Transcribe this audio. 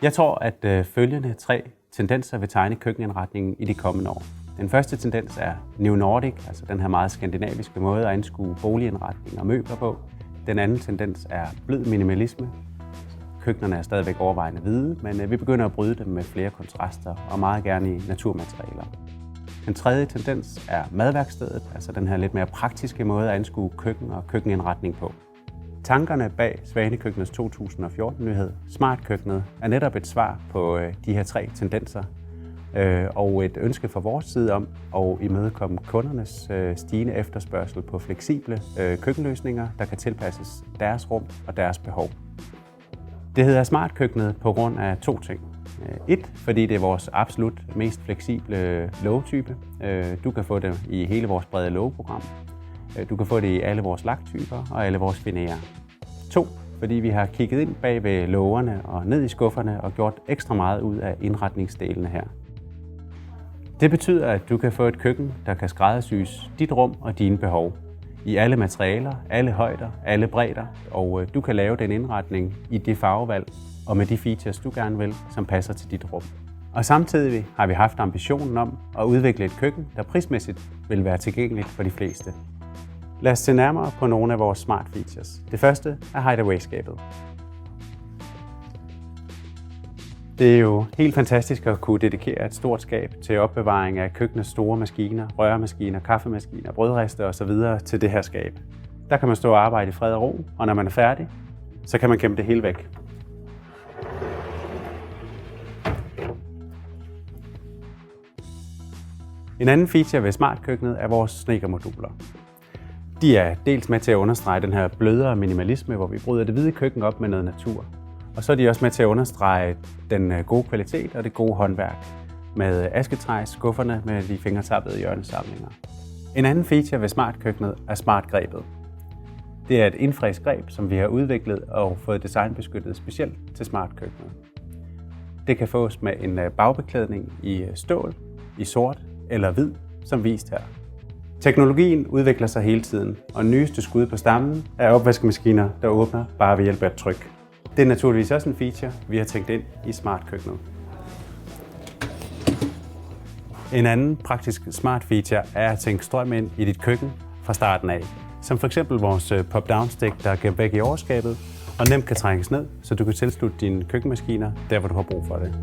Jeg tror, at følgende 3 tendenser vil tegne køkkenindretningen i de kommende år. Den første tendens er New Nordic, altså den her meget skandinaviske måde at anskue boligindretning og møbler på. Den anden tendens er blød minimalisme. Køkkenerne er stadigvæk overvejende hvide, men vi begynder at bryde dem med flere kontraster og meget gerne i naturmaterialer. Den tredje tendens er madværkstedet, altså den her lidt mere praktiske måde at anskue køkken og køkkenindretning på. Tankerne bag Svanekøkkenets 2014-nyhed, Smartkøkkenet, er netop et svar på de her 3 tendenser og et ønske fra vores side om at imødekomme kundernes stigende efterspørgsel på fleksible køkkenløsninger, der kan tilpasses deres rum og deres behov. Det hedder Smartkøkkenet på grund af 2 ting. 1, fordi det er vores absolut mest fleksible lågetype. Du kan få det i hele vores brede lågeprogram. Du kan få det i alle vores laktyper og alle vores finéer. 2, fordi vi har kigget ind bag ved lågerne og ned i skufferne og gjort ekstra meget ud af indretningsdelene her. Det betyder, at du kan få et køkken, der kan skræddersys dit rum og dine behov. I alle materialer, alle højder, alle bredder, og du kan lave den indretning i det farvevalg og med de features, du gerne vil, som passer til dit rum. Og samtidig har vi haft ambitionen om at udvikle et køkken, der prismæssigt vil være tilgængeligt for de fleste. Lad os se nærmere på nogle af vores smart features. Det første er hideaway-skabet. Det er jo helt fantastisk at kunne dedikere et stort skab til opbevaring af køkkenets store maskiner, røremaskiner, kaffemaskiner, brødrester osv. til det her skab. Der kan man stå og arbejde i fred og ro, og når man er færdig, så kan man gemme det hele væk. En anden feature ved smartkøkkenet er vores snedkermoduler. De er dels med til at understrege den her blødere minimalisme, hvor vi bryder det hvide køkken op med noget natur. Og så er de også med til at understrege den gode kvalitet og det gode håndværk med asketræ, skufferne med de fingertappede hjørnesamlinger. En anden feature ved smartkøkkenet er smartgrebet. Det er et indfræst greb, som vi har udviklet og fået designbeskyttet specielt til smartkøkkenet. Det kan fås med en bagbeklædning i stål, i sort eller hvid, som vist her. Teknologien udvikler sig hele tiden, og nyeste skud på stammen er opvaskemaskiner, der åbner bare ved hjælp af et tryk. Det er naturligvis også en feature, vi har tænkt ind i smartkøkkenet. En anden praktisk smart feature er at tænke strøm ind i dit køkken fra starten af. Som f.eks. vores pop-down stick, der er gemt væk i overskabet og nemt kan trækkes ned, så du kan tilslutte dine køkkenmaskiner der, hvor du har brug for det.